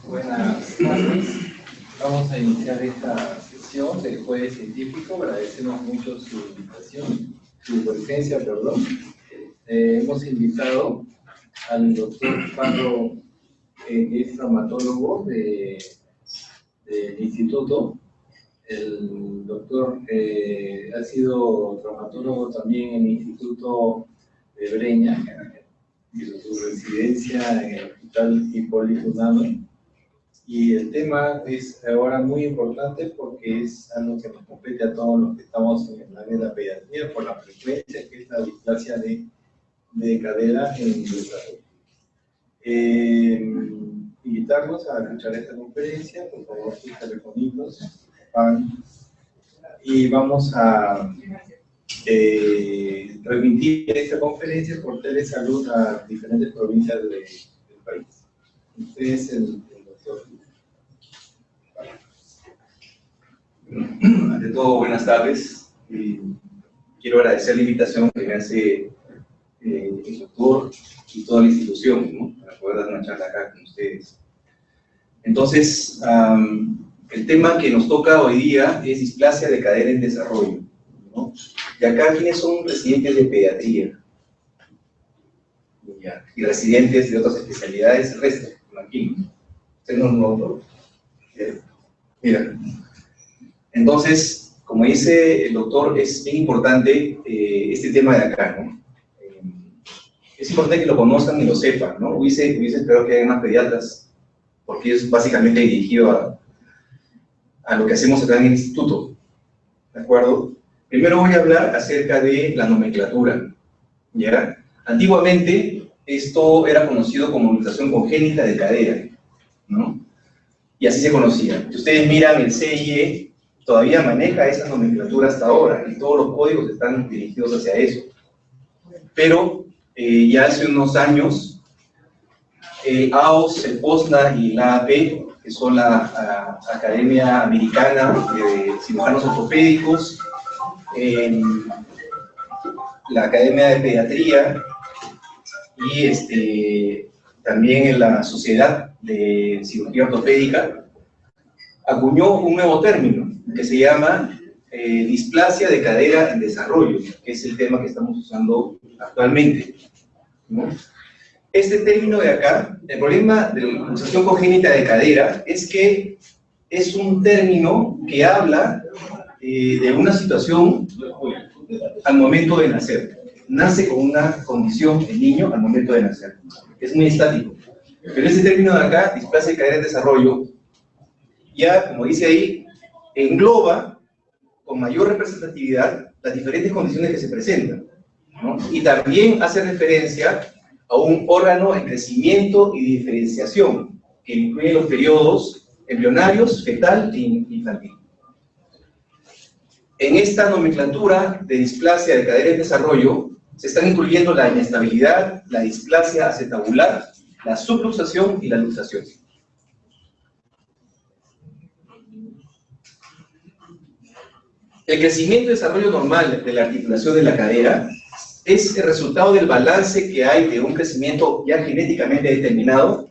Buenas tardes. Vamos a iniciar esta sesión del Jueves Científico. Agradecemos mucho su invitación, su presencia, perdón. Hemos invitado al doctor Parro, que es traumatólogo del instituto. El doctor ha sido traumatólogo también en el Instituto de Breña, en su residencia en el Hospital Hipólito Unanue. Y el tema es ahora muy importante porque es algo que nos compete a todos los que estamos en el área de la pediatría por la frecuencia que es la displasia de cadera en el desarrollo. Invitarlos a escuchar esta conferencia, por favor, sus telefonitos, y vamos a transmitir esta conferencia por Telesalud a diferentes provincias del país. Usted es el doctor. Ante todo, buenas tardes. Quiero agradecer la invitación que me hace el doctor y toda la institución, ¿no?, para poder dar una charla acá con ustedes. Entonces, el tema que nos toca hoy día es displasia de cadera en desarrollo, ¿no? Y acá, ¿quiénes son residentes de pediatría? Ya. Y residentes de otras especialidades, el resto, aquí. Usted no. Mira. Entonces, como dice el doctor, es bien importante este tema de acá, ¿no? Es importante que lo conozcan y lo sepan, ¿no? Hubiese esperado que haya más pediatras, porque es básicamente dirigido a lo que hacemos acá en el instituto, ¿de acuerdo? Primero voy a hablar acerca de la nomenclatura, ¿ya? Antiguamente, esto era conocido como luxación congénita de cadera, ¿no? Y así se conocía. Si ustedes miran el CIE, todavía maneja esa nomenclatura hasta ahora, y todos los códigos están dirigidos hacia eso. Pero ya hace unos años, el AOS, el POSNA y la AAP, que son la Academia Americana de Cirujanos Ortopédicos, la Academia de Pediatría y también en la Sociedad de Cirugía Ortopédica, acuñó un nuevo término que se llama displasia de cadera en desarrollo, que es el tema que estamos usando actualmente, ¿no? Este término de acá, el problema de la luxación congénita de cadera es que es un término que habla de una situación al momento de nacer. Nace con una condición el niño al momento de nacer. Es muy estático. Pero ese término de acá, displasia de cadera en desarrollo, ya, como dice ahí, engloba con mayor representatividad las diferentes condiciones que se presentan, ¿no? Y también hace referencia a un órgano en crecimiento y diferenciación, que incluye los periodos embrionarios, fetal e infantil. En esta nomenclatura de displasia de cadera en desarrollo, se están incluyendo la inestabilidad, la displasia acetabular, la subluxación y la luxación. El crecimiento y desarrollo normal de la articulación de la cadera es el resultado del balance que hay de un crecimiento ya genéticamente determinado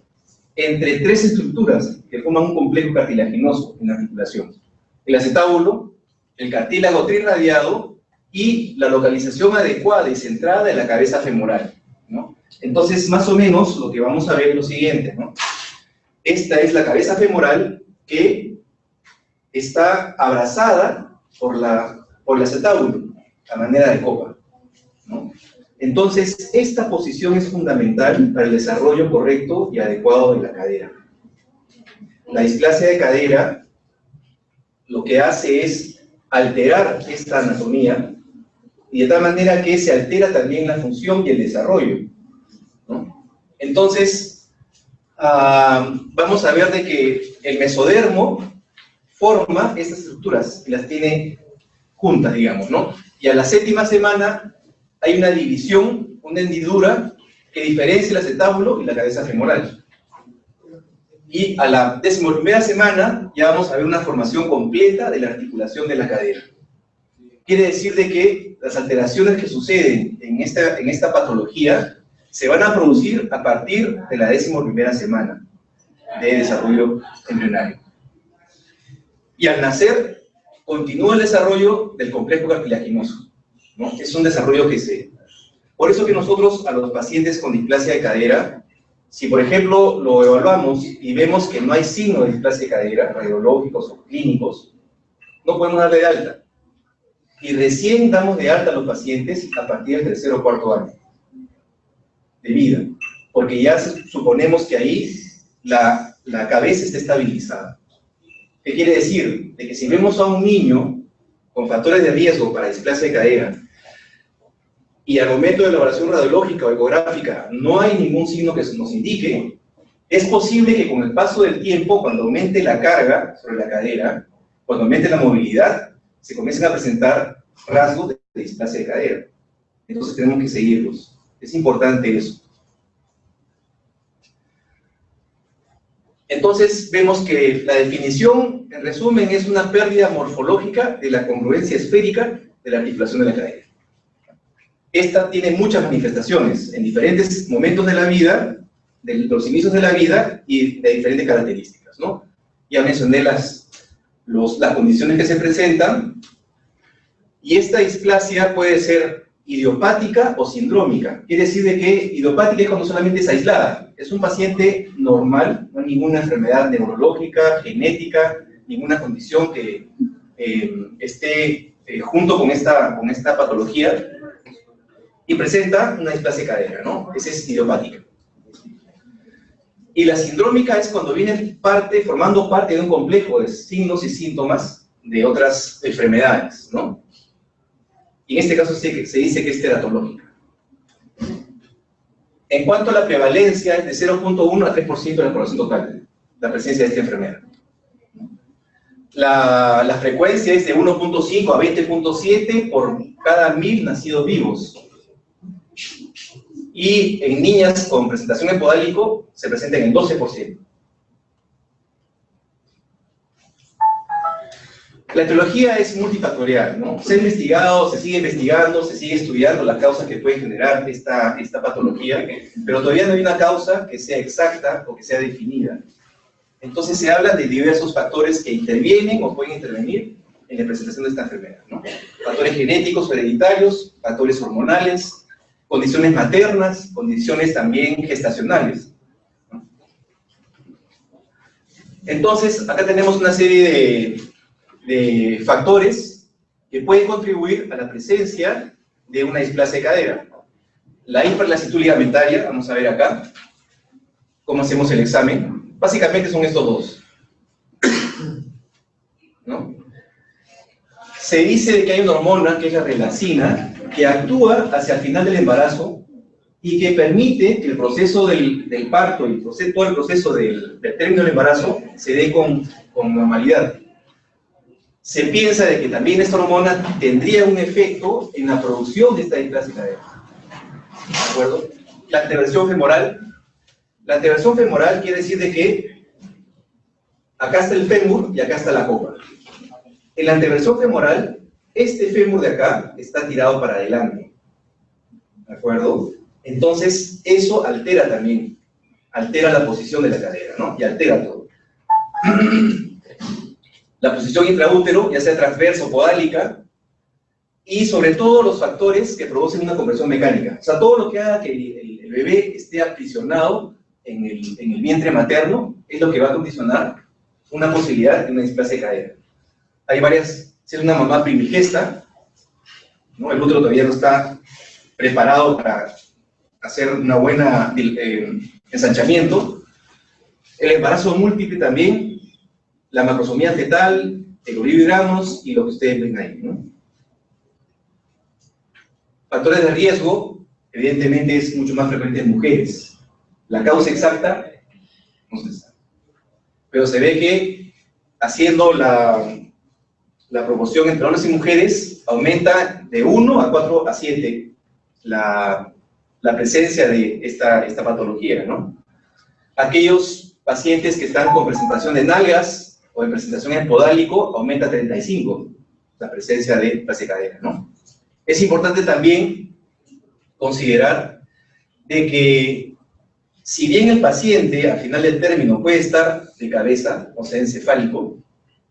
entre tres estructuras que forman un complejo cartilaginoso en la articulación: el acetábulo, el cartílago trirradiado y la localización adecuada y centrada de la cabeza femoral, ¿no? Entonces, más o menos, lo que vamos a ver es lo siguiente, ¿no? Esta es la cabeza femoral que está abrazada por el acetábulo, a manera de copa, ¿no? Entonces, esta posición es fundamental para el desarrollo correcto y adecuado de la cadera. La displasia de cadera lo que hace es alterar esta anatomía, y de tal manera que se altera también la función y el desarrollo, ¿no? Entonces, vamos a ver de que el mesodermo forma estas estructuras y las tiene juntas, digamos, ¿no? Y a la séptima semana hay una división, una hendidura que diferencia el acetábulo y la cabeza femoral. Y a la 11ª semana ya vamos a ver una formación completa de la articulación de la cadera. Quiere decir de que las alteraciones que suceden en esta patología se van a producir a partir de la 11ª semana. de desarrollo embrionario. Y al nacer, continúa el desarrollo del complejo cartilaginoso, ¿no? Es un desarrollo que se... Por eso que nosotros a los pacientes con displasia de cadera, si por ejemplo lo evaluamos y vemos que no hay signo de displasia de cadera, radiológicos o clínicos, no podemos darle de alta. Y recién damos de alta a los pacientes a partir del tercer o cuarto año de vida, porque ya suponemos que ahí la cabeza está estabilizada. ¿Qué quiere decir? De que si vemos a un niño con factores de riesgo para displasia de cadera y al momento de la evaluación radiológica o ecográfica no hay ningún signo que nos indique, es posible que con el paso del tiempo, cuando aumente la carga sobre la cadera, cuando aumente la movilidad, se comiencen a presentar rasgos de displasia de cadera. Entonces tenemos que seguirlos. Es importante eso. Entonces vemos que la definición, en resumen, es una pérdida morfológica de la congruencia esférica de la articulación de la cadera. Esta tiene muchas manifestaciones en diferentes momentos de la vida, de los inicios de la vida y de diferentes características, ¿no? Ya mencioné las condiciones que se presentan, y esta displasia puede ser idiopática o sindrómica. Quiere decir de que idiopática es cuando solamente es aislada. Es un paciente normal, no hay ninguna enfermedad neurológica, genética, ninguna condición que esté junto con esta patología, y presenta una displasia de cadera, ¿no? Esa es idiopática. Y la sindrómica es cuando viene formando parte de un complejo de signos y síntomas de otras enfermedades, ¿no? Y en este caso se dice que es teratológica. En cuanto a la prevalencia, es de 0.1 a 3% de la población total, la presencia de esta enfermedad. La frecuencia es de 1.5 a 20.7 por cada 1000 nacidos vivos. Y en niñas con presentación en podálico se presenta en el 12%. La etiología es multifactorial, ¿no? Se ha investigado, se sigue investigando, se sigue estudiando las causas que pueden generar esta patología, pero todavía no hay una causa que sea exacta o que sea definida. Entonces se habla de diversos factores que intervienen o pueden intervenir en la presentación de esta enfermedad, ¿no? Factores genéticos, hereditarios, factores hormonales, condiciones maternas, condiciones también gestacionales, ¿no? Entonces, acá tenemos una serie de factores que pueden contribuir a la presencia de una displasia de cadera. La hiperlasitud ligamentaria, vamos a ver acá cómo hacemos el examen. Básicamente son estos dos, ¿no? Se dice que hay una hormona, que es la relacina, que actúa hacia el final del embarazo y que permite que el proceso del parto y todo el proceso del término del embarazo se dé con normalidad. Se piensa de que también esta hormona tendría un efecto en la producción de esta displasia de cadera. ¿De acuerdo? La anteversión femoral. La anteversión femoral quiere decir de que acá está el fémur y acá está la copa. En la anteversión femoral, este fémur de acá está tirado para adelante. ¿De acuerdo? Entonces, eso altera también, altera la posición de la cadera, ¿no? Y altera todo. La posición intraútero, ya sea transversa o podálica, y sobre todo los factores que producen una conversión mecánica. O sea, todo lo que haga que el bebé esté aprisionado en el vientre materno es lo que va a condicionar una posibilidad de una displasia de cadera. Hay varias, si es una mamá primigesta, ¿no? El útero todavía no está preparado para hacer una buena ensanchamiento. El embarazo múltiple también, la macrosomía fetal, el ovoidramus y lo que ustedes ven ahí, ¿no? Factores de riesgo, evidentemente es mucho más frecuente en mujeres. La causa exacta no se sabe. Pero se ve que haciendo la proporción entre hombres y mujeres aumenta de 1 a 4 a 7 la presencia de esta patología, ¿no? Aquellos pacientes que están con presentación de nalgas o en presentación en podálico aumenta a 35 la presencia de displasia de cadera, ¿no? Es importante también considerar de que Si bien el paciente, al final del término, puede estar de cabeza, o sea, encefálico,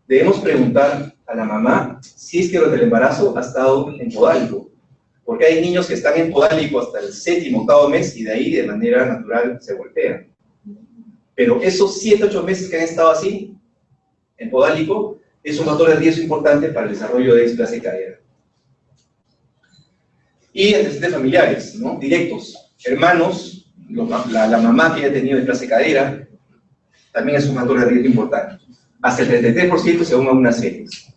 debemos preguntar a la mamá si es que durante el embarazo ha estado en podálico. Porque hay niños que están en podálico hasta el 7º, 8º mes y de ahí, de manera natural, se voltean. Pero esos 7, 8 meses que han estado así, en podálico, es un factor de riesgo importante para el desarrollo de displasia de cadera. Y antecedentes familiares, ¿no? Directos, hermanos, la mamá que haya tenido displasia de cadera, también es un factor de riesgo importante. Hasta el 33% según algunas series.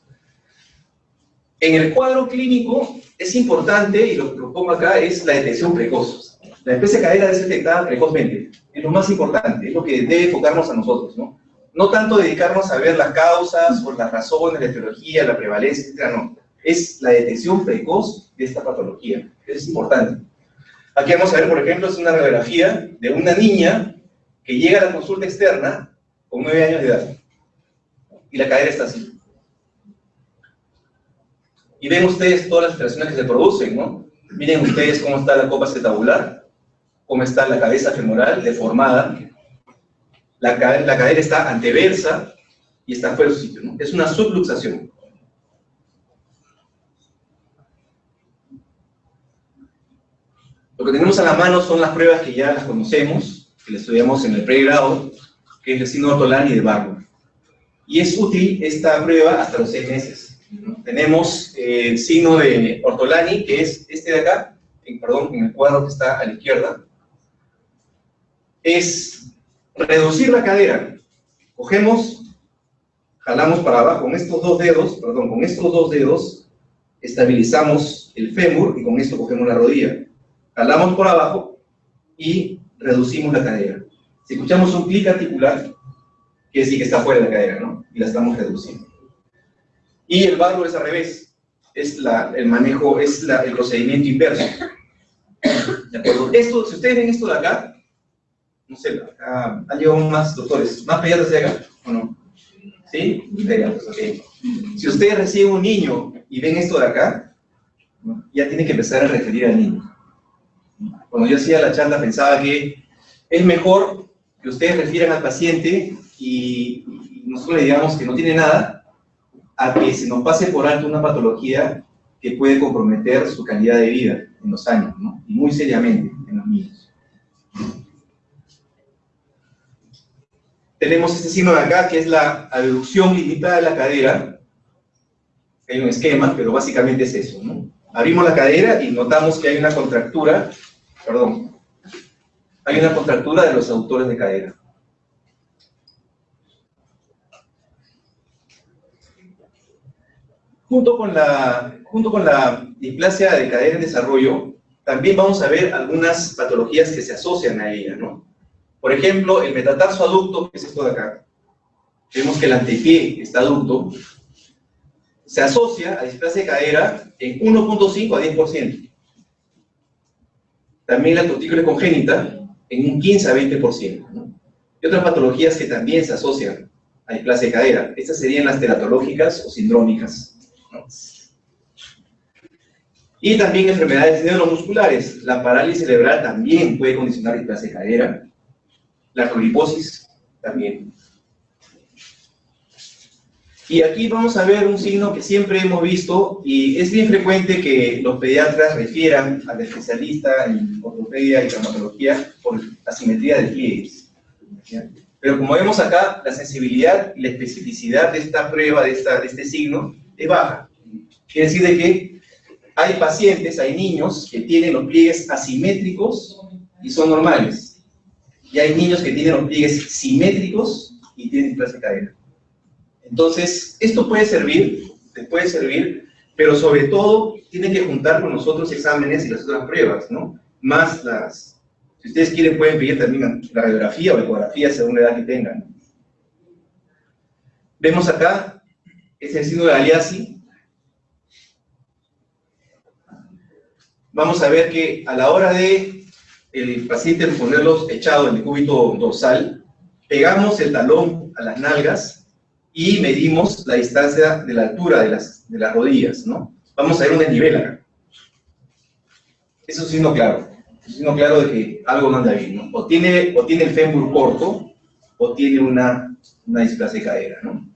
En el cuadro clínico es importante, y lo que pongo acá, es la detección precoz. La displasia de cadera debe ser detectada precozmente. Es lo más importante, es lo que debe enfocarnos a nosotros, ¿no? No tanto dedicarnos a ver las causas o las razones, la etiología, la prevalencia, etc. No. Es la detección precoz de esta patología. Eso es importante. Aquí vamos a ver, por ejemplo, es una radiografía de una niña que llega a la consulta externa con 9 años de edad. Y la cadera está así. Y ven ustedes todas las alteraciones que se producen, ¿no? Miren ustedes cómo está la copa acetabular, cómo está la cabeza femoral deformada, la cadera está anteversa y está fuera de su sitio, ¿no? Es una subluxación. Lo que tenemos a la mano son las pruebas que ya las conocemos, que las estudiamos en el pregrado, que es el signo de Ortolani y de Barlow. Y es útil esta prueba hasta los 6 meses. ¿No? Tenemos el signo de Ortolani, que es este de acá, en el cuadro que está a la izquierda. Es reducir la cadera. Cogemos, jalamos para abajo con estos dos dedos, estabilizamos el fémur y con esto cogemos la rodilla. Jalamos por abajo y reducimos la cadera. Si escuchamos un clic articular, quiere decir que está fuera de la cadera, ¿no? Y la estamos reduciendo. Y el Barlow es al revés. Es el manejo, es el procedimiento inverso. ¿De acuerdo? Esto, si ustedes ven esto de acá, no sé, acá han llegado más doctores, más pediatras de acá, ¿o no? ¿Sí? Pediatras, ok. Si ustedes reciben un niño y ven esto de acá, ¿no? Ya tienen que empezar a referir al niño. Cuando yo hacía la charla pensaba que es mejor que ustedes refieran al paciente y nosotros le digamos que no tiene nada, a que se nos pase por alto una patología que puede comprometer su calidad de vida en los años, ¿no? Y muy seriamente en los niños. Tenemos este signo de acá, que es la abducción limitada de la cadera. Hay un esquema, pero básicamente es eso, ¿no? Abrimos la cadera y notamos que hay una contractura, hay una contractura de los aductores de cadera. Junto con la displasia de cadera en desarrollo, también vamos a ver algunas patologías que se asocian a ella, ¿no? Por ejemplo, el metatarso aducto, que es esto de acá. Vemos que el antepié está aducto. Se asocia a displasia de cadera en 1.5 a 10%. También la tortícolis congénita en un 15 a 20%, ¿no? Y otras patologías que también se asocian a displasia de cadera. Estas serían las teratológicas o sindrómicas, ¿no? Y también enfermedades neuromusculares. La parálisis cerebral también puede condicionar displasia de cadera. La coliposis también. Y aquí vamos a ver un signo que siempre hemos visto, y es bien frecuente que los pediatras refieran al especialista en ortopedia y traumatología por asimetría de pliegues. Pero como vemos acá, la sensibilidad y la especificidad de esta prueba, de este signo, es baja. Quiere decir de que hay pacientes, hay niños que tienen los pliegues asimétricos y son normales. Y hay niños que tienen los pliegues simétricos y tienen displasia de cadera. Entonces, esto puede servir, pero sobre todo tienen que juntar con los otros exámenes y las otras pruebas, ¿no? Más si ustedes quieren pueden pedir también la radiografía o ecografía según la edad que tengan. Vemos acá, es el signo de Galeazzi. Vamos a ver que a la hora de el paciente ponerlos echados en el cúbito dorsal, pegamos el talón a las nalgas y medimos la distancia de la altura de las rodillas, ¿no? Vamos a ver un desnivel acá. Eso es un signo claro. signo claro de que algo no anda bien, ¿no? O tiene el fémur corto, o tiene una displasia de cadera, ¿no?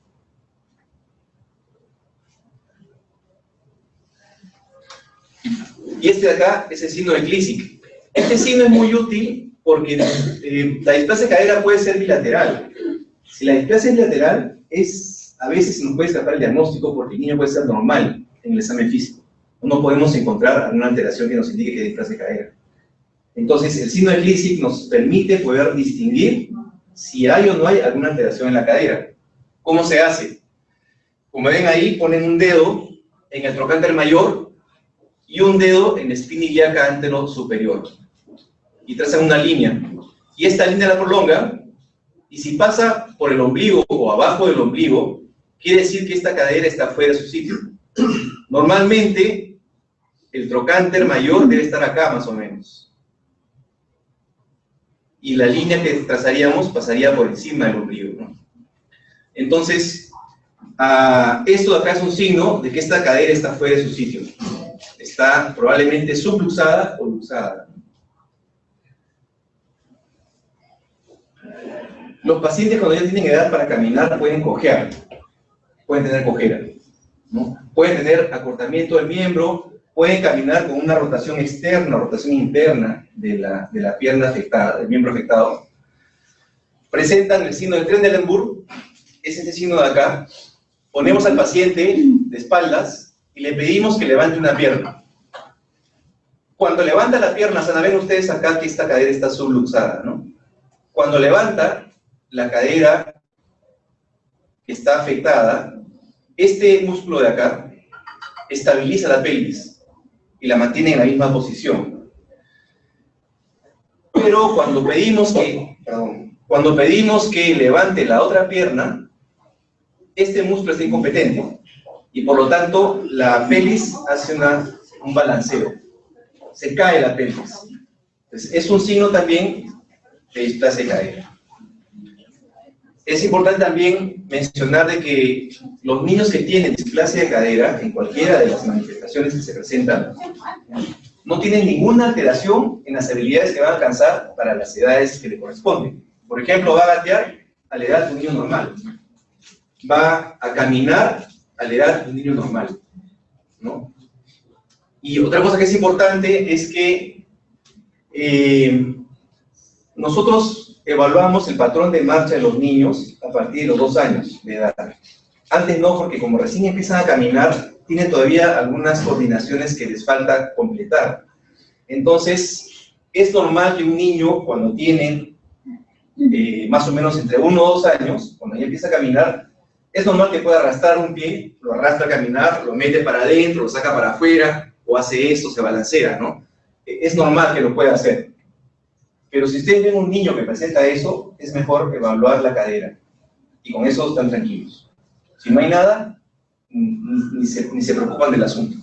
Y este de acá es el signo de Klizik. Este signo es muy útil porque la displasia de cadera puede ser bilateral. Si la displasia es bilateral, a veces nos puede escapar el diagnóstico porque el niño puede ser normal en el examen físico. No podemos encontrar alguna alteración que nos indique que es displasia de cadera. Entonces, el signo de Klizik nos permite poder distinguir si hay o no hay alguna alteración en la cadera. ¿Cómo se hace? Como ven ahí, ponen un dedo en el trocánter mayor y un dedo en el spina ilíaca antero superior. Y trazan una línea. Y esta línea la prolonga, y si pasa por el ombligo o abajo del ombligo, quiere decir que esta cadera está fuera de su sitio. Normalmente, el trocánter mayor debe estar acá, más o menos. Y la línea que trazaríamos pasaría por encima del ombligo, ¿no? Entonces, esto de acá es un signo de que esta cadera está fuera de su sitio. Está probablemente subluxada o luxada. Los pacientes cuando ya tienen edad para caminar pueden cojear, pueden tener cojera, ¿no? Pueden tener acortamiento del miembro, pueden caminar con una rotación externa, rotación interna de la pierna afectada, del miembro afectado. Presentan el signo del Trendelenburg, es este signo de acá. Ponemos al paciente de espaldas y le pedimos que levante una pierna. Cuando levanta la pierna, ven ustedes acá que esta cadera está subluxada, ¿no? Cuando levanta la cadera que está afectada, este músculo de acá estabiliza la pelvis y la mantiene en la misma posición. Pero cuando pedimos que levante la otra pierna, este músculo está incompetente y por lo tanto la pelvis hace un balanceo, se cae la pelvis. Entonces, es un signo también de displasia de cadera. Es importante también mencionar de que los niños que tienen displasia de cadera, en cualquiera de las manifestaciones que se presentan, no tienen ninguna alteración en las habilidades que van a alcanzar para las edades que le corresponden. Por ejemplo, va a gatear a la edad de un niño normal. Va a caminar a la edad de un niño normal, ¿no? Y otra cosa que es importante es que nosotros evaluamos el patrón de marcha de los niños a partir de los 2 años de edad. Antes no, porque como recién empiezan a caminar, tienen todavía algunas coordinaciones que les falta completar. Entonces, es normal que un niño, cuando tiene más o menos entre 1 o 2 años, cuando ya empieza a caminar, es normal que pueda arrastrar un pie, lo arrastra a caminar, lo mete para adentro, lo saca para afuera, o hace esto, se balancea, ¿no? Es normal que lo pueda hacer. Pero si ustedes ven un niño que presenta eso, es mejor evaluar la cadera. Y con eso están tranquilos. Si no hay nada, ni se preocupan del asunto.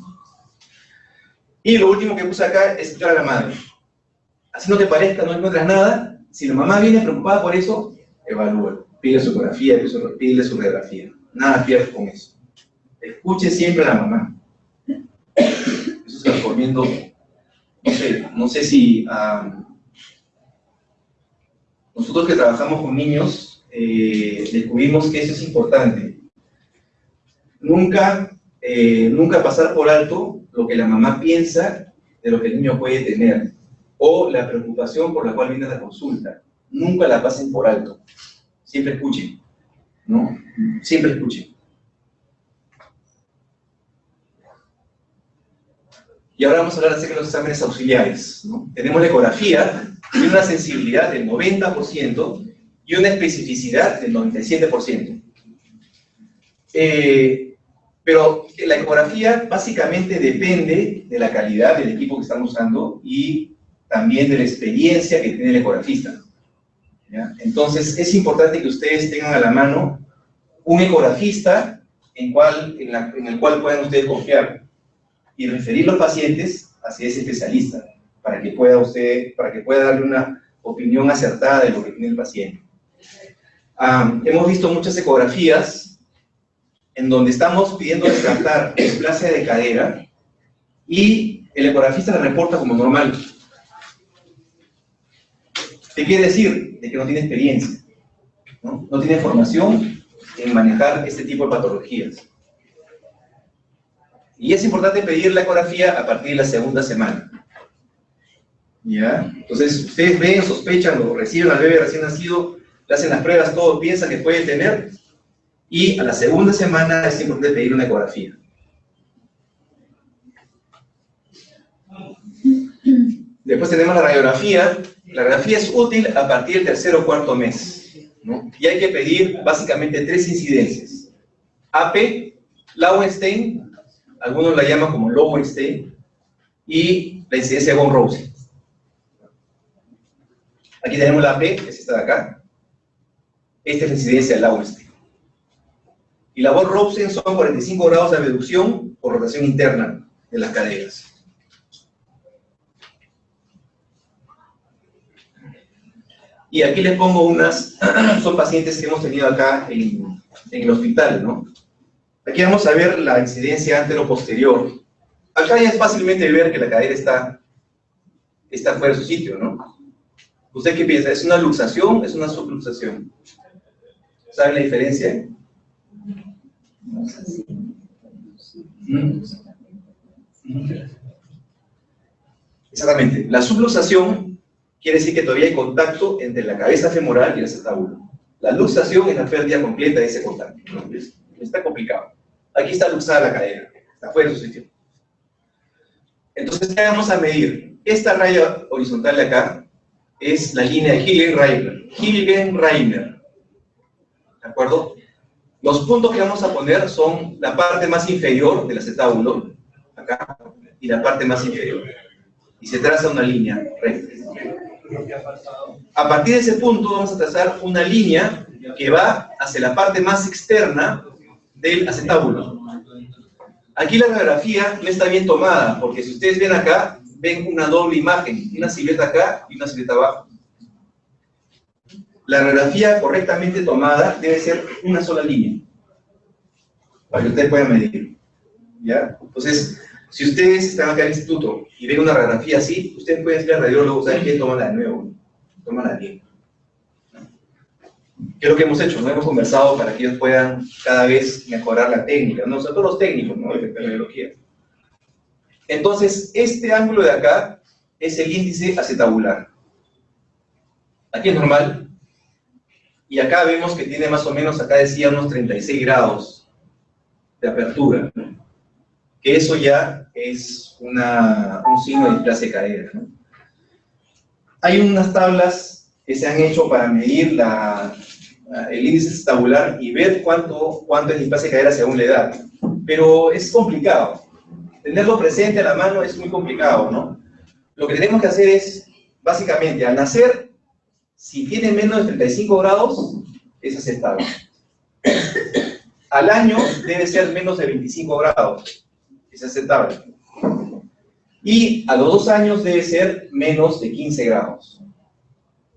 Y lo último que puse acá es escuchar a la madre. Así no te parezca, no encuentras nada. Si la mamá viene preocupada por eso, evalúa. Pide su ecografía, pide su radiografía. Nada pierde con eso. Escuche siempre a la mamá. Eso se lo recomiendo. No sé si... nosotros que trabajamos con niños, descubrimos que eso es importante. Nunca pasar por alto lo que la mamá piensa de lo que el niño puede tener, o la preocupación por la cual viene a la consulta. Nunca la pasen por alto. Siempre escuchen, ¿no? Siempre escuchen. Y ahora vamos a hablar acerca de los exámenes auxiliares, ¿no? Tenemos la ecografía, tiene una sensibilidad del 90% y una especificidad del 97%. Pero la ecografía básicamente depende de la calidad del equipo que estamos usando y también de la experiencia que tiene el ecografista, ¿ya? Entonces, es importante que ustedes tengan a la mano un ecografista en el cual puedan ustedes confiar y referir los pacientes hacia ese especialista, para que pueda darle una opinión acertada de lo que tiene el paciente. Hemos visto muchas ecografías en donde estamos pidiendo descartar displasia de cadera y el ecografista la reporta como normal. ¿Qué quiere decir? De que no tiene experiencia, ¿no? No tiene formación en manejar este tipo de patologías. Y es importante pedir la ecografía a partir de la segunda semana. ¿Ya? Entonces, ustedes ven, sospechan, o reciben al bebé recién nacido, le hacen las pruebas, todo piensa que puede tener, y a la segunda semana es importante pedir una ecografía. Después tenemos la radiografía. La radiografía es útil a partir del tercer o cuarto mes, ¿no? Y hay que pedir básicamente 3 incidencias. AP, Lowenstein, algunos la llaman como Lowenstein, y la incidencia de von Rosen. Aquí tenemos la AP, que es esta de acá. Esta es la incidencia de Lowenstein. Y la von Rosen son 45 grados de abducción por rotación interna de las caderas. Y aquí les pongo unas, son pacientes que hemos tenido acá en el hospital, ¿no? Aquí vamos a ver la incidencia antero-posterior. Acá ya es fácilmente ver que la cadera está fuera de su sitio, ¿no? ¿Usted qué piensa? ¿Es una luxación o es una subluxación? ¿Saben la diferencia? Exactamente. La subluxación quiere decir que todavía hay contacto entre la cabeza femoral y el acetábulo. La luxación es la pérdida completa de ese contacto, ¿no? Está complicado. Aquí está luxada la cadera, está fuera de su sitio. Entonces, ¿qué vamos a medir? Esta raya horizontal de acá es la línea de Hilgen-Reiner. Hilgen-Reiner. ¿De acuerdo? Los puntos que vamos a poner son la parte más inferior del acetábulo, acá, y la parte más inferior. Y se traza una línea recta. A partir de ese punto vamos a trazar una línea que va hacia la parte más externa del acetábulo. Aquí la radiografía no está bien tomada, porque si ustedes ven acá, ven una doble imagen, una silueta acá y una silueta abajo. La radiografía correctamente tomada debe ser una sola línea, para que ustedes puedan medir. ¿Ya? Entonces, si ustedes están acá en el instituto y ven una radiografía así, ustedes pueden decirle al radiólogo, ¿saben qué? Tómala de nuevo, tómala bien. ¿Qué es lo que hemos hecho? ¿No? Hemos conversado para que ellos puedan cada vez mejorar la técnica, ¿no? O sea, todos los técnicos, ¿no? De radiología. Entonces, este ángulo de acá es el índice acetabular. Aquí es normal. Y acá vemos que tiene más o menos, acá decía, unos 36 grados de apertura, ¿no? Que eso ya es un signo de displasia de cadera, ¿no? Hay unas tablas que se han hecho para medir el índice acetabular y ver cuánto es displasia de cadera según la edad. Pero es complicado. Tenerlo presente a la mano es muy complicado, ¿no? Lo que tenemos que hacer es, básicamente, al nacer, si tiene menos de 35 grados, es aceptable. Al año debe ser menos de 25 grados, es aceptable. Y a los 2 años debe ser menos de 15 grados,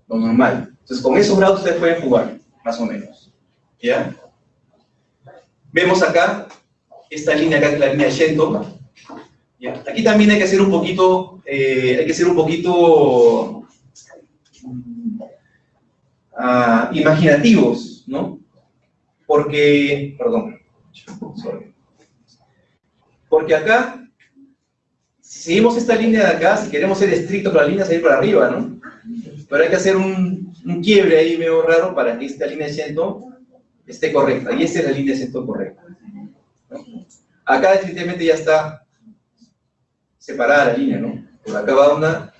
lo normal. Entonces, con esos grados ustedes pueden jugar, más o menos. ¿Ya? Vemos acá, esta línea acá, que es la línea de Shenton. ¿Ya? Aquí también hay que ser un poquito, imaginativos, ¿no? Porque acá, si seguimos esta línea de acá, si queremos ser estrictos con la línea, salir para arriba, ¿no? Pero hay que hacer un quiebre ahí medio raro para que esta línea de Shenton esté correcta, y esta es la línea de Shenton correcta, ¿no? Acá definitivamente ya está separada la línea, ¿no? Por acá va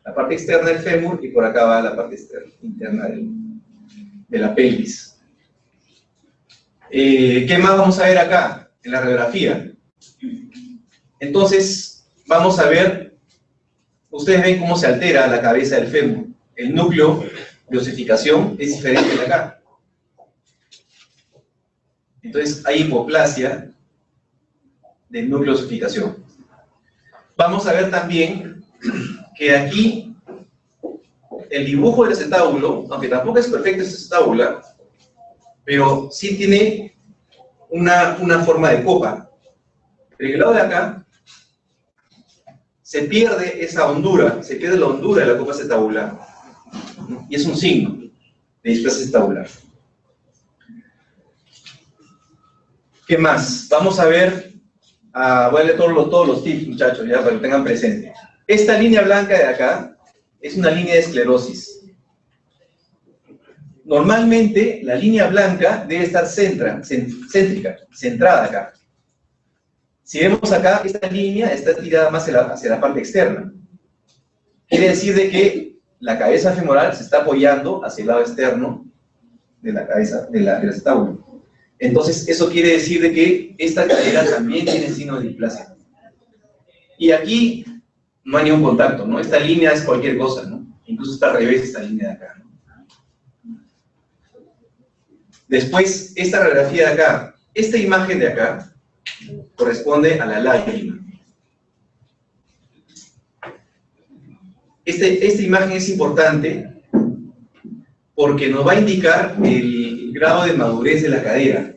la parte externa del fémur y por acá va la parte interna de la pelvis. ¿Qué más vamos a ver acá en la radiografía? Entonces, vamos a ver, ustedes ven cómo se altera la cabeza del fémur. El núcleo de osificación es diferente de acá. Entonces, hay hipoplasia del núcleo de osificación. Vamos a ver también que aquí el dibujo del acetábulo, aunque tampoco es perfecto esta acetábula, pero sí tiene una forma de copa. Pero en el lado de acá se pierde esa hondura, se pierde la hondura de la copa acetabular. Y es un signo de displasia acetabular. ¿Qué más? Vamos a ver, voy a leer todos los tips, muchachos, ya para que lo tengan presente. Esta línea blanca de acá es una línea de esclerosis. Normalmente, la línea blanca debe estar céntrica, centrada acá. Si vemos acá, esta línea está tirada más hacia la parte externa. Quiere decir de que la cabeza femoral se está apoyando hacia el lado externo de la cabeza, del acetábulo. Entonces, eso quiere decir de que esta cadera también tiene signo de displasia. Y aquí no hay ningún contacto, ¿no? Esta línea es cualquier cosa, ¿no? Incluso está al revés esta línea de acá, ¿no? Después, esta radiografía de acá, esta imagen de acá corresponde a la lágrima. Esta imagen es importante porque nos va a indicar el grado de madurez de la cadera.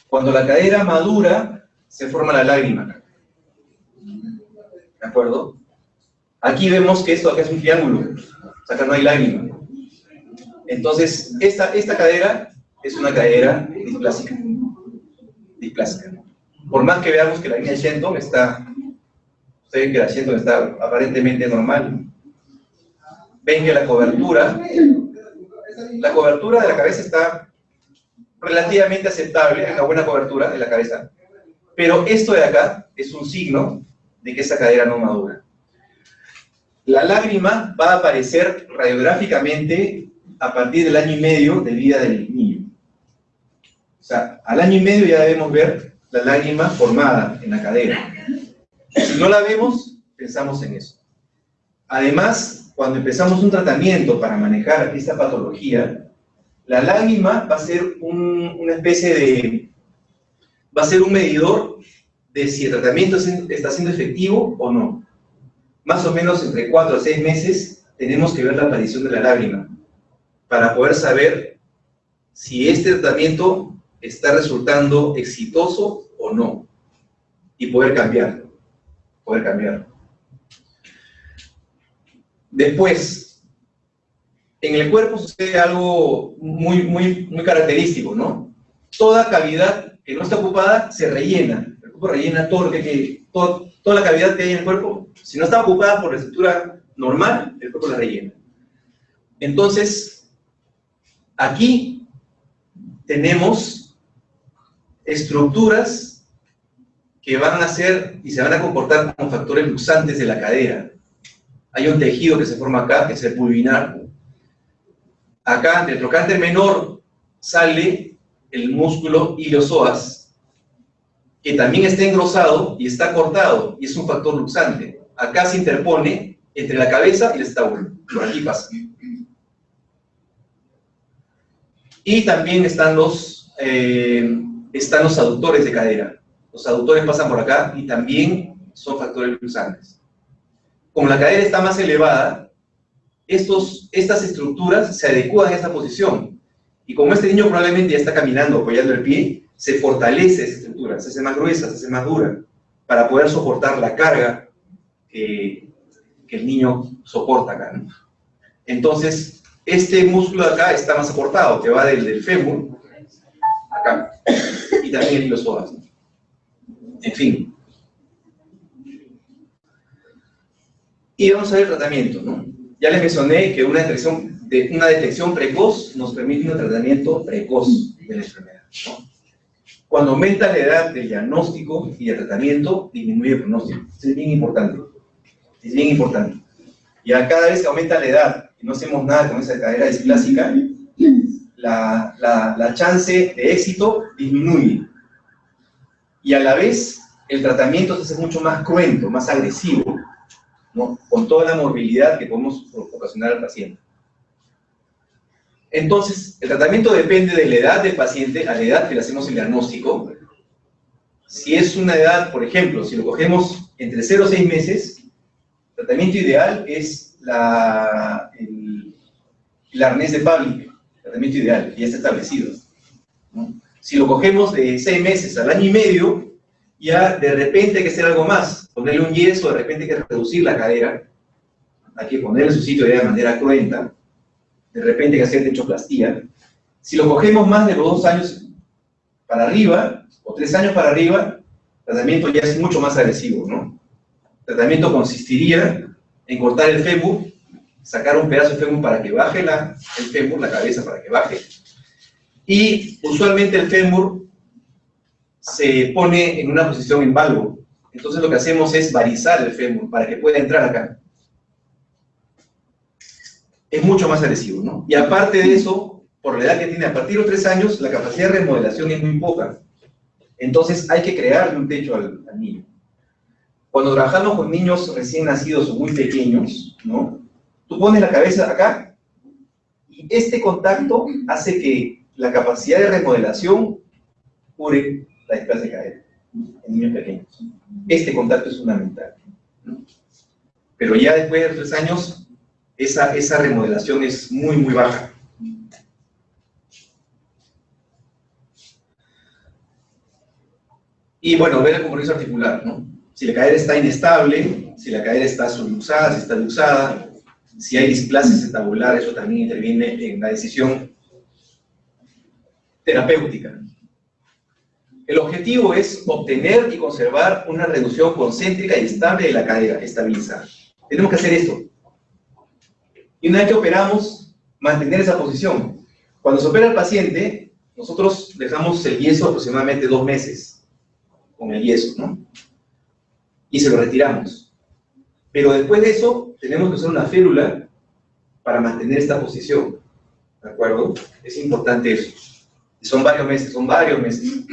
Cuando la cadera madura, se forma la lágrima acá. ¿De acuerdo? Aquí vemos que esto acá es un triángulo, o sea, acá no hay lágrima. Entonces, esta cadera es una cadera displásica. Por más que veamos que la línea de Shenton está, ustedes ven que la Shenton está aparentemente normal. Ven que la cobertura de la cabeza está relativamente aceptable, es una buena cobertura de la cabeza, pero esto de acá es un signo de que esa cadera no madura. La lágrima va a aparecer radiográficamente a partir del año y medio de vida del niño. O sea, al año y medio ya debemos ver la lágrima formada en la cadera. Si no la vemos, pensamos en eso. Además, cuando empezamos un tratamiento para manejar esta patología, la lágrima va a ser una especie de... va a ser un medidor de si el tratamiento está siendo efectivo o no. Más o menos entre 4 a 6 meses tenemos que ver la aparición de la lágrima para poder saber si este tratamiento está resultando exitoso o no y poder cambiarlo. Después, en el cuerpo sucede algo muy característico, ¿no? Toda cavidad que no está ocupada se rellena. El cuerpo rellena todo lo toda la cavidad que hay en el cuerpo. Si no está ocupada por la estructura normal, el cuerpo la rellena. Entonces, aquí tenemos estructuras que van a ser y se van a comportar como factores luxantes de la cadera. Hay un tejido que se forma acá, que es el pulvinar. Acá, del trocánter menor, sale el músculo iliosoas, que también está engrosado y está cortado, y es un factor luxante. Acá se interpone entre la cabeza y el acetábulo. Por aquí pasa. Y también están los aductores de cadera. Los aductores pasan por acá y también son factores luxantes. Como la cadera está más elevada, estas estructuras se adecúan a esta posición. Y como este niño probablemente ya está caminando, apoyando el pie, se fortalece esa estructura, se hace más gruesa, se hace más dura, para poder soportar la carga que el niño soporta acá, ¿no? Entonces, este músculo de acá está más acortado, que va del fémur, acá, y también el iliosoas, ¿no? En fin. Y vamos a ver el tratamiento, ¿no? Ya les mencioné que una detección precoz nos permite un tratamiento precoz de la enfermedad, ¿no? Cuando aumenta la edad del diagnóstico y el tratamiento, disminuye el pronóstico. Eso es bien importante. Es bien importante. Ya cada vez que aumenta la edad y no hacemos nada con esa cadera displásica, la chance de éxito disminuye. Y a la vez, el tratamiento se hace mucho más cruento, más agresivo, ¿no? Con toda la morbilidad que podemos ocasionar al paciente. Entonces, el tratamiento depende de la edad del paciente, a la edad que le hacemos el diagnóstico. Si es una edad, por ejemplo, si lo cogemos entre 0 a 6 meses, el tratamiento ideal es el arnés de Pavlik, el tratamiento ideal, que ya está establecido, ¿no? Si lo cogemos de 6 meses al año y medio, ya de repente hay que hacer algo más, ponerle un yeso, de repente hay que reducir la cadera, hay que ponerle su sitio de manera cruenta, de repente hay que hacer techoplastía. Si lo cogemos más de los 2 años para arriba, o 3 años para arriba, el tratamiento ya es mucho más agresivo, ¿no? El tratamiento consistiría en cortar el fémur, sacar un pedazo de fémur para que baje el fémur, la cabeza para que baje, y usualmente el fémur se pone en una posición en valgo. Entonces lo que hacemos es varizar el fémur para que pueda entrar acá. Es mucho más agresivo, ¿no? Y aparte de eso, por la edad que tiene, a partir de los 3 años, la capacidad de remodelación es muy poca. Entonces hay que crearle un techo al niño. Cuando trabajamos con niños recién nacidos o muy pequeños, ¿no? Tú pones la cabeza acá y este contacto hace que la capacidad de remodelación cure la displasia de cadera en niños pequeños. Este contacto es fundamental, ¿no? Pero ya después de los 3 años, esa remodelación es muy, muy baja. Y bueno, ver el compromiso articular, ¿no? Si la cadera está inestable, si la cadera está subluxada, si está luxada, si hay displasia acetabular, eso también interviene en la decisión terapéutica. El objetivo es obtener y conservar una reducción concéntrica y estable de la cadera, estabilizada. Tenemos que hacer esto. Y una vez que operamos, mantener esa posición. Cuando se opera al paciente, nosotros dejamos el yeso aproximadamente 2 meses con el yeso, ¿no? Y se lo retiramos. Pero después de eso, tenemos que usar una férula para mantener esta posición, ¿de acuerdo? Es importante eso. Y son varios meses.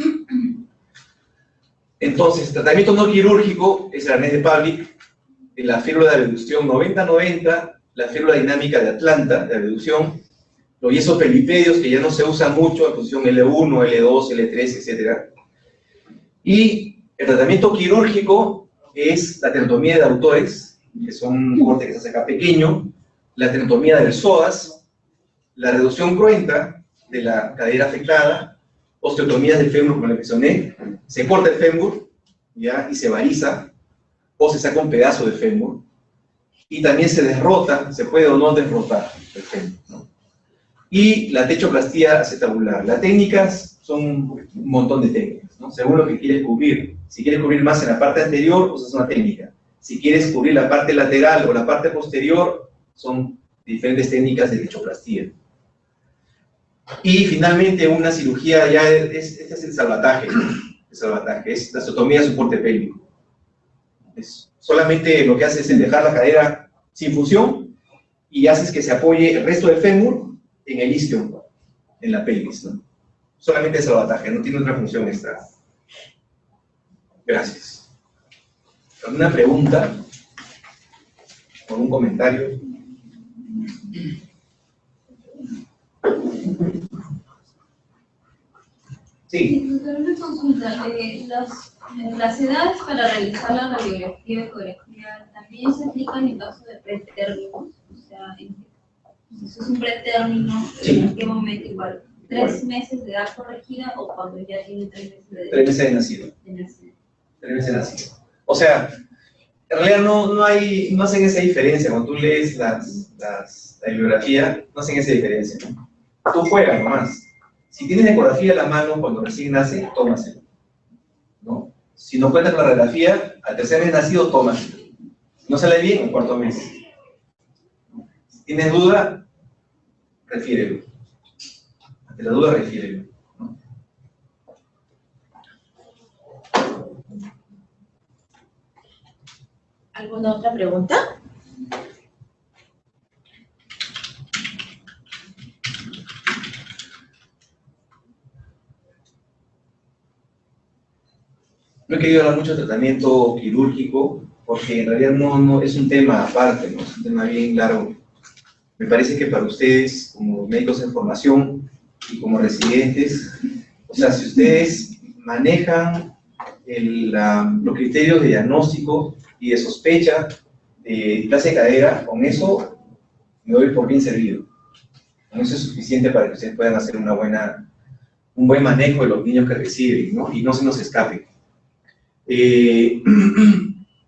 Entonces, el tratamiento no quirúrgico es el arnés de Pavlik, la férula de abducción 90-90, la férula dinámica de Atlanta, de abducción, los yesos pelipedios que ya no se usan mucho en posición L1, L2, L3, etc. Y el tratamiento quirúrgico es la tenotomía de autores, que son un corte que se hace acá pequeño, la tenotomía del psoas, la reducción cruenta de la cadera afectada, osteotomías del fémur, como le mencioné, se corta el fémur, ¿ya? Y se variza, o se saca un pedazo de fémur, y también se desrota, se puede o no desrotar el fémur, ¿no? Y la techoplastía acetabular. Las técnicas son un montón de técnicas, ¿no? Según lo que quieres cubrir. Si quieres cubrir más en la parte anterior, pues es una técnica. Si quieres cubrir la parte lateral o la parte posterior, son diferentes técnicas de techoplastía. Y finalmente una cirugía, ya este es el salvataje, ¿no? El salvataje es la osteotomía de soporte pélvico. Solamente lo que haces es dejar la cadera sin función y haces que se apoye el resto del fémur en el isquion, en la pelvis, ¿no? Solamente el salvataje, no tiene otra función extra. Gracias. ¿Alguna pregunta? ¿Algún comentario? Sí. Doctor, una consulta. Las edades para realizar la radiografía y ecografía también se aplican en caso de pretérminos. O sea, si eso es un pretérmino, Sí. ¿en qué momento igual? ¿3 meses de edad corregida o cuando ya tiene 3 meses de edad? 3 meses de nacido. 3 meses de nacido. O sea, en realidad no hacen esa diferencia. Cuando tú lees la bibliografía, no hacen esa diferencia, ¿no? Tú juegas nomás. Si tienes ecografía a la mano cuando recién nace, tómaselo, ¿no? Si no cuentas con la radiografía, al 3er mes nacido, tómaselo. Si no sale bien, en 4º mes. Si tienes duda, refiérelo. Ante la duda, refiérelo, ¿no? ¿Alguna otra pregunta? No he querido hablar mucho de tratamiento quirúrgico, porque en realidad no es un tema aparte, ¿no? Es un tema bien largo. Me parece que para ustedes, como médicos en formación y como residentes, o sea, si ustedes manejan los criterios de diagnóstico y de sospecha de displasia de cadera, con eso me doy por bien servido. Con eso es suficiente para que ustedes puedan hacer un buen manejo de los niños que reciben, ¿no? Y no se nos escape.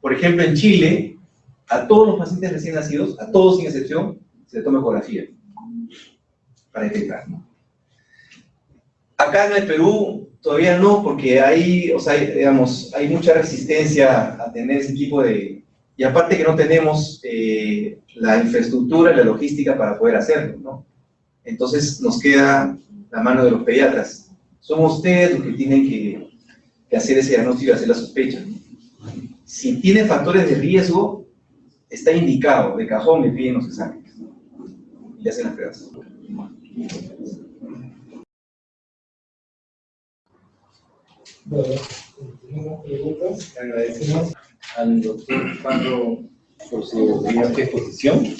Por ejemplo, en Chile, a todos los pacientes recién nacidos, a todos sin excepción, se les toma ecografía. para detectar, ¿no? Acá en el Perú todavía no, porque hay, o sea, digamos, hay mucha resistencia a tener ese tipo de... Y aparte que no tenemos la infraestructura y la logística para poder hacerlo, ¿no? Entonces nos queda la mano de los pediatras. Son ustedes los que tienen que hacer ese diagnóstico y hacer la sospecha, ¿no? Si tiene factores de riesgo, está indicado, de cajón le piden los exámenes, ¿no? Y le hacen las pruebas. Bueno, tenemos preguntas. Agradecemos al doctor Parro por su brillante exposición.